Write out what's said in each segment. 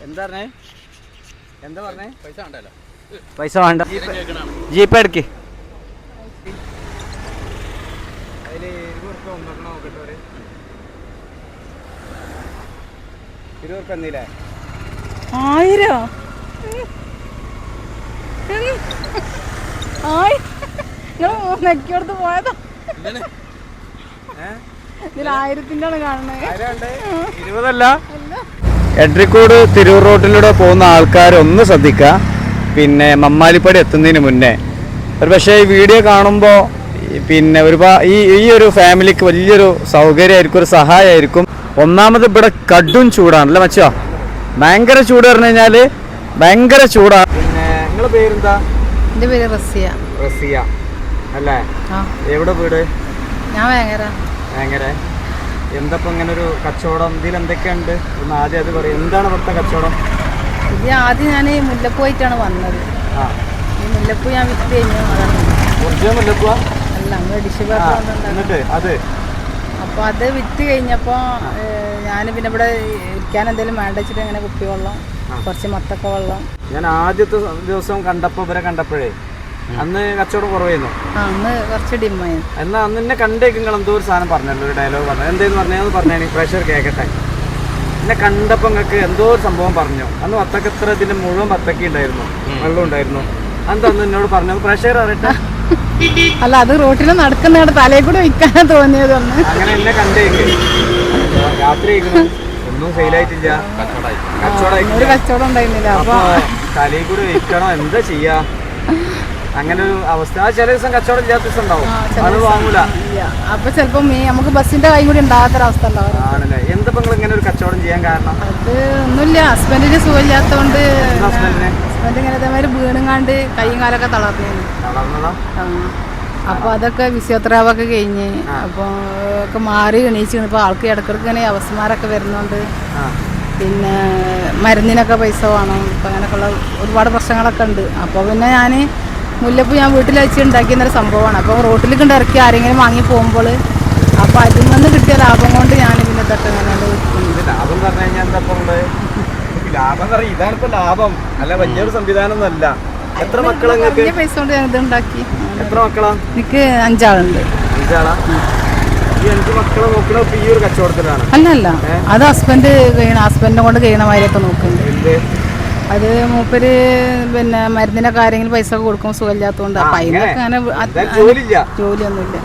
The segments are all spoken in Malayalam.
എന്താ പറഞ്ഞേ? എന്താ പറഞ്ഞേ? പൈസ വേണ്ട. ജീപ്പ് എടുക്ക്. അതിൽ 20 നോക്കട്ടെ. 20 എന്നില്ലേ? 1000 നെക്കിയോടത്ത് പോയതാ. ഇതിൽ 1000ന്റെ ആണ് കാണുന്നത്. 20 എഡ്രിക്കോട് തിരൂർ റോഡിലൂടെ പോകുന്ന ആൾക്കാർ ഒന്ന് ശ്രദ്ധിക്കുക. പിന്നെ മമ്മാലിപ്പടി എത്തുന്നതിന് മുന്നേ ഒരു പക്ഷേ ഈ വീഡിയോ കാണുമ്പോൾ പിന്നെ ഒരുപാട് ഈ ഒരു ഫാമിലിക്ക് വലിയൊരു സൗകര്യമായിരിക്കും, ഒരു സഹായമായിരിക്കും. ഒന്നാമത് ഇവിടെ കടും ചൂടാണ് അല്ലേ മച്ചോ? ഭയങ്കര ചൂട് പറഞ്ഞു കഴിഞ്ഞാൽ ഭയങ്കര ചൂടാണ്. പിന്നെ നിങ്ങളുടെ പേരെന്താ? എൻ്റെ പേര് റസിയ. റസിയ അല്ലേ? എവിടെ വീട്? ഞാൻ വേങ്ങര. വേങ്ങര. എന്തപ്പോൾ ഇങ്ങനെ ഒരു കച്ചവടം ഇതിൽ എന്തൊക്കെയുണ്ട് ഒന്ന് ആദ്യം അത് പറയും. എന്താണ് ഇവിടുത്തെ കച്ചവടം? ഇത് ആദ്യം ഞാൻ മുല്ലപ്പൂ ആയിട്ടാണ് വന്നത്. ഈ മുല്ലപ്പൂ ഞാൻ വിറ്റ് കഴിഞ്ഞു. മുല്ലപ്പൂ അല്ല, എന്നിട്ട് അത് അപ്പോൾ അത് വിറ്റ് കഴിഞ്ഞപ്പോൾ ഞാൻ പിന്നെ ഇവിടെ ഇരിക്കാൻ എന്തെങ്കിലും വേണ്ട വെച്ചിട്ട് ഇങ്ങനെ കുപ്പി വെള്ളം, കുറച്ച് മത്തക്ക വെള്ളം. ഞാൻ ആദ്യത്തെ ദിവസം കണ്ടപ്പോൾ ഇവരെ കണ്ടപ്പോഴേ അന്ന് കച്ചവടം കുറവായിരുന്നു. അന്ന് കുറച്ച് ഡിമ്മായിരുന്നു. എന്നാൽ അന്ന് എന്നെ കണ്ടേക്ക് നിങ്ങൾ എന്തോ ഒരു സാധനം പറഞ്ഞല്ലോ, ഒരു ഡയലോഗ് പറഞ്ഞു. എന്തേന്ന് പറഞ്ഞതെന്ന് പറഞ്ഞാൽ പ്രഷർ കേൾക്കട്ടെ. എന്നെ കണ്ടപ്പോൾ നിങ്ങൾക്ക് എന്തോ ഒരു സംഭവം പറഞ്ഞു. അന്ന് വത്തക്കത്ര ഇതിൻ്റെ മുഴുവൻ വത്തക്ക ഉണ്ടായിരുന്നു, വെള്ളം ഉണ്ടായിരുന്നു. എന്താ അന്ന് എന്നോട് പറഞ്ഞത്? പ്രഷർ അറിയട്ടെ. അല്ല, അത് റോട്ടിൽ നടക്കുന്നവിടെ തലയിൽ കൂടെ വിൽക്കാനാ തോന്നിയത്. അങ്ങനെ എന്നെ കണ്ടേക്ക് രാത്രി ഒന്നും സെയിലായിട്ടില്ല, ഒരു കച്ചവടം ഉണ്ടായിരുന്നില്ല. അപ്പൊ തലയിൽ കൂടെ വിൽക്കണോ എന്താ ചെയ്യാ? അങ്ങനെ ഒരു അവസ്ഥ. ആ ചില ദിവസം കച്ചവടം ഇല്ലാത്ത ദിവസം ഉണ്ടാവും, അത് വാങ്ങൂല. അപ്പൊ ചിലപ്പോ നമുക്ക് ബസ്സിന്റെ കൈ കൂടി ഉണ്ടാകാത്തൊരവസ്ഥ ഉണ്ടാവും. ആണല്ലേ? എന്താ നിങ്ങൾ ഇങ്ങനെ ഒരു കച്ചവടം ചെയ്യാൻ കാരണം? അത് ഒന്നുമില്ല, ഹസ്ബൻഡിന് സുഖമില്ലാത്തോണ്ട്. ഹസ്ബൻഡ് ഇങ്ങനെ ഇതേമാതിരി വീണുങ്ങാണ്ട് കൈയും കാലൊക്കെ തളർന്നതാ. അപ്പൊ അതൊക്കെ ഫിസിയോതെറാപ്പി കഴിഞ്ഞ് അപ്പൊ ഒക്കെ മാറി എണീച്ച് ഇപ്പൊ ആൾക്ക് ഇടക്കിടക്ക് ഇങ്ങനെ അവസ്ഥമാരൊക്കെ വരുന്നോണ്ട് പിന്നെ മരുന്നിനൊക്കെ പൈസ വേണം. ഇപ്പം അങ്ങനെയൊക്കെയുള്ള ഒരുപാട് പ്രശ്നങ്ങളൊക്കെ ഉണ്ട്. അപ്പോൾ പിന്നെ ഞാൻ മുല്ലപ്പൂ ഞാൻ വീട്ടിൽ വെച്ച് ഉണ്ടാക്കിയെന്നൊരു സംഭവമാണ്. അപ്പോൾ റോട്ടിലേക്ക് ഇറക്കി ആരെങ്കിലും വാങ്ങി പോകുമ്പോൾ അപ്പോൾ അതിൽ നിന്ന് കിട്ടിയ ലാഭം കൊണ്ട് ഞാൻ പിന്നെ ഇതൊക്കെ ലാഭം പറഞ്ഞു കഴിഞ്ഞാൽ എന്താ ലാഭം പറയും? ഇതാണിപ്പോൾ ലാഭം, അല്ല വലിയൊരു സംവിധാനം ഒന്നുമല്ല. എത്ര മക്കളെ? വലിയ പൈസ കൊണ്ട് ഞാൻ ഇത് ഉണ്ടാക്കി. എത്ര മക്കളാ? എനിക്ക് 5 ആളുണ്ട്. 5 ആളാ? ഈ 5 മക്കളെ നോക്കണ ഈ ഒരു കച്ചവടത്തിലാണ്? അല്ല, അത് ഹസ്ബൻഡിനെ കൊണ്ട് കഴിയണ മാതിരിയൊക്കെ നോക്കുന്നുണ്ട്. അത് മൂപ്പര് പിന്നെ മരുന്നിനൊക്കെ ആരെങ്കിലും പൈസ ഒക്കെ കൊടുക്കും സുഖമില്ലാത്തതുകൊണ്ട്. അപ്പൊ അതിനൊക്കെ അങ്ങനെ ജോലിയൊന്നുമില്ല.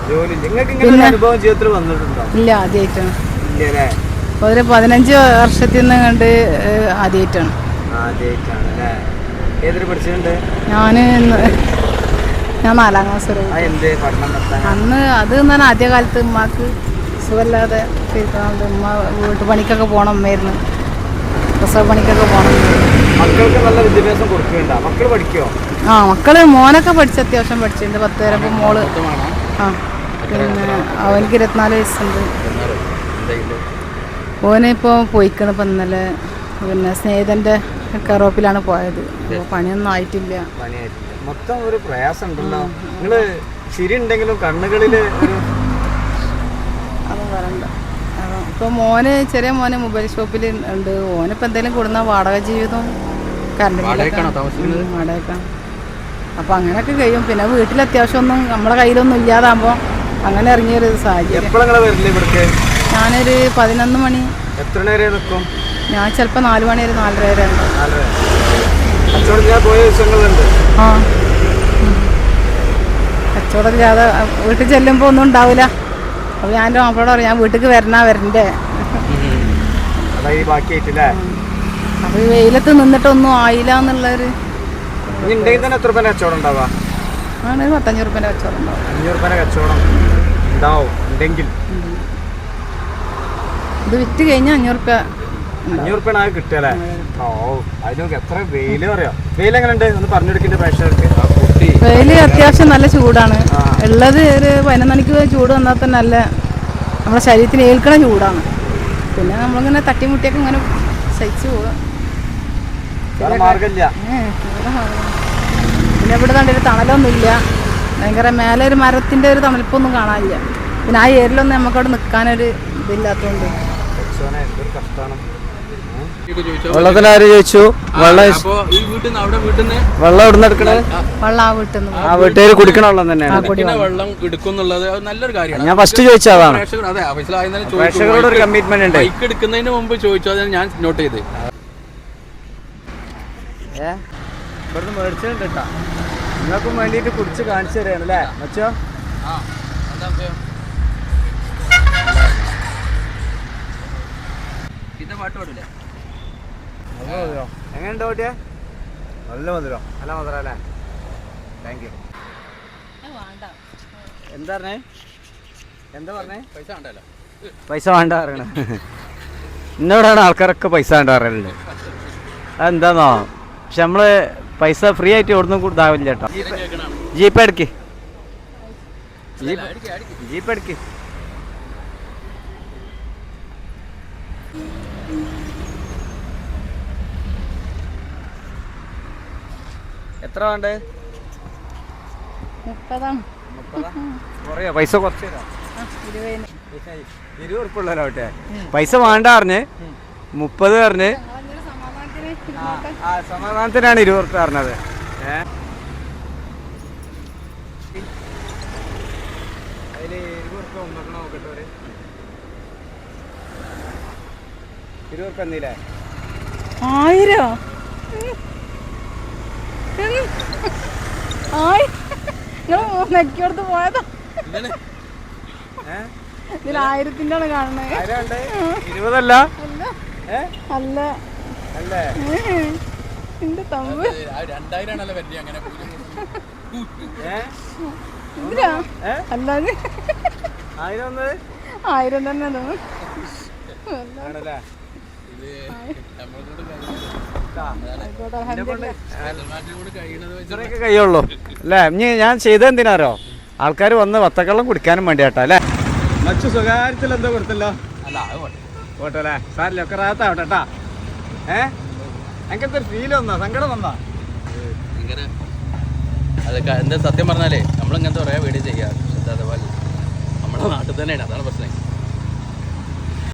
ഇല്ല, ആദ്യമായിട്ടാണ്. അപ്പൊ ഒരു 15 വർഷത്തിൽ നിന്ന് കണ്ട് ആദ്യമായിട്ടാണ്. ഞാൻ 4ാം ക്ലാസ് വരെ. അന്ന് അത് എന്നാൽ ആദ്യകാലത്ത് ഉമ്മാക്ക് സുഖമില്ലാതെ ഇരിക്കണോണ്ട് ഉമ്മ വീട്ടുപണിക്കൊക്കെ പോകണം. അമ്മയായിരുന്നു പ്രസവ പണിക്കൊക്കെ പോകണം. മക്കൾക്ക് നല്ല വിദ്യാഭ്യാസം കൊടുക്കുന്നുണ്ടോ? മക്കൾ പഠിക്കോ? മക്കള് മോനൊക്കെ പഠിച്ച് അത്യാവശ്യം പഠിച്ചിട്ടുണ്ട്. 10 വരെ. അപ്പോൾ മോള് പിന്നെ അവനക്ക് 24 വയസ്സുണ്ട്. ഓനിപ്പോൾ പോയിക്കണം. ഇപ്പം ഇന്നലെ പിന്നെ സ്നേഹിതൻ്റെ കറോപ്പിലാണ് പോയത്. അപ്പോൾ പണിയൊന്നും ആയിട്ടില്ല. മൊത്തം ഒരു പ്രയാസം ഉണ്ടല്ലോ. നിങ്ങള് ശരി ഉണ്ടെങ്കിലും കണ്ണുകളില് അത് പറയണ്ട. ഇപ്പോൾ മോന് ചെറിയ മോന് മൊബൈൽ ഷോപ്പിൽ ഉണ്ട്. ഓനിപ്പോൾ എന്തെങ്കിലും കൊടുന്ന വാടക ജീവിതം വാടകയ്ക്കാണ്. അപ്പോൾ അങ്ങനെയൊക്കെ കഴിയും. പിന്നെ വീട്ടിൽ അത്യാവശ്യം ഒന്നും നമ്മളെ കയ്യിലൊന്നും ഇല്ലാതാകുമ്പോൾ അങ്ങനെ ഇറങ്ങിയൊരു സാഹചര്യം. ഞാനൊരു 11 മണി. എത്ര നേരം നിൽക്കും? ഞാൻ ചിലപ്പോൾ 4 മണി വരെ 4:30 വരെ ഉണ്ട്. കച്ചവടമില്ലാതെ വീട്ടിൽ ചെല്ലുമ്പോൾ ഒന്നും ഉണ്ടാവില്ല. അപ്പോൾ ഞാൻ എൻ്റെ മാപ്പിളോട് പറയും ഞാൻ വീട്ടിലേക്ക് വരണ്ടേ. അപ്പോൾ ഈ വെയിലത്ത് നിന്നിട്ടൊന്നും ആയില്ല എന്നുള്ളൊരു. ആണ് 15 കച്ചവടം ഉണ്ടാവും. 500 രൂപേൻ്റെ കച്ചവടം ഉണ്ടാവും. 500 രൂപേൻ്റെ കച്ചവടം ഉണ്ടാവും ഉണ്ടെങ്കിൽ. ഇത് വിറ്റ് കഴിഞ്ഞാൽ 500 രൂപ. 500 രൂപയാണ് കിട്ടുകയല്ലേ? അതിനൊക്കെ എത്ര വെയിൽ പറയാം. വെയിൽ എങ്ങനെ ഉണ്ട് ഒന്ന് പറഞ്ഞു കൊടുക്കേണ്ട പ്രേക്ഷകർക്ക്. വെയിൽ അത്യാവശ്യം നല്ല ചൂടാണ് ഉള്ളത്. ഒരു 11 മണിക്ക് ചൂട് വന്നാൽ തന്നെ നല്ല നമ്മുടെ ശരീരത്തിന് ഏൽക്കണ ചൂടാണ്. പിന്നെ നമ്മളിങ്ങനെ തട്ടിമുട്ടിയൊക്കെ ഇങ്ങനെ സഹിച്ചു പോവുക. പിന്നെ ഇവിടെ കണ്ടൊരു തണലൊന്നുമില്ല. ഭയങ്കര മേലെ ഒരു മരത്തിൻ്റെ ഒരു തണലിപ്പൊന്നും കാണാനില്ല. പിന്നെ ആ ഏരിയയിലൊന്നും നമുക്കവിടെ നിൽക്കാനൊരു ഇതില്ലാത്തതുകൊണ്ട് വെള്ളത്തിന് ആര് ചോദിച്ചു? വെള്ളം വെള്ളം എവിടെ നിന്ന് എടുക്കണത്? വെള്ളം ആ വീട്ടിൽ നിന്ന് ആ വീട്ടുകാർ കുടിക്കണ വെള്ളം തന്നെയാണ്. വെള്ളം എടുക്കുന്നുള്ളത് നല്ലൊരു കാര്യമാണ്. ഞാൻ ഫസ്റ്റ് ചോദിച്ചത് അതാണ്. അതെ, പ്രേക്ഷകരോട് ഒരു കമ്മിറ്റ്മെന്റ് ഉണ്ട്. ബൈക്ക് എടുക്കുന്നതിന് മുമ്പ് ചോദിച്ചു, അത് ഞാൻ നോട്ട് ചെയ്ത്. ഇവിടുന്ന് മേടിച്ചിട്ടുണ്ട് കേട്ടോ. നിങ്ങൾക്കും വേണ്ടിയിട്ട് കുടിച്ച് കാണിച്ചു തരാണ് അല്ലേ മച്ചോ? എങ്ങനെയുണ്ട് ഓട്ടിയ? നല്ല മധുരം. നല്ല മധുരം അല്ലേ? Thank you. എന്താ പറഞ്ഞേ? എന്താ പറഞ്ഞേ? പൈസ വേണ്ട പറയണ. ഇന്നോടാണ് ആൾക്കാരൊക്കെ പൈസ വേണ്ട പറയലുണ്ട്. അതെന്താന്നോ? പക്ഷെ നമ്മള് പൈസ ഫ്രീ ആയിട്ട് എവിടുന്നും ഇതാവില്ല കേട്ടോ. ജീപ്പ് എടുക്ക്, ജീപ്പ് എടുക്ക്. എത്ര വേണ്ടേ? 30. കുറയോ? പൈസ കുറച്ച് തരാം. 20 ഉറുപ്പുള്ളല്ലോ കേട്ടെ. പൈസ വേണ്ട പറഞ്ഞ് 30 പറഞ്ഞ്. സമാധാനത്തിനാണ് 20 ഉറുപ്പ പറഞ്ഞത്. 20 ഉറുപ്പ എന്നീലേ? 1000 നെക്കിയോടത്ത് പോയതാ. ഇതിൽ 1000ന്റെ ആണ് കാണുന്നത്. 20 അല്ല? അല്ല അല്ലേ? എന്റെ തമ്പ് 2000 ആണല്ലോ പറ്റി. അങ്ങനെ എന്തിനാ? അല്ലാതെ 1000 തന്നെ തോന്നുന്നു. ഇത്രയൊക്കെ കഴിയുള്ളൂ അല്ലേ? ഇനി ഞാൻ ചെയ്തത് എന്തിനാരോ? ആൾക്കാർ വന്ന് വത്തക്കള്ളം കുടിക്കാനും വേണ്ടിയാട്ടാ അല്ലേ? മറ്റു സ്വകാര്യത്തിൽ എന്തോ കൊടുത്തല്ലോ. പോട്ടല്ലേ? സാറില്ല, ഒക്കെ റാത്താവട്ടെ കേട്ടാ. അങ്ങനത്തെ ഒരു ഫീൽ വന്നാ? സങ്കടം വന്നാ? അതൊക്കെ എന്താ സത്യം പറഞ്ഞാലേ നമ്മളിങ്ങനത്തെ പറയാ വീഡിയോ ചെയ്യാം. അതേപോലെ നമ്മുടെ നാട്ടിൽ തന്നെയാണ്, അതാണ് പ്രശ്നം.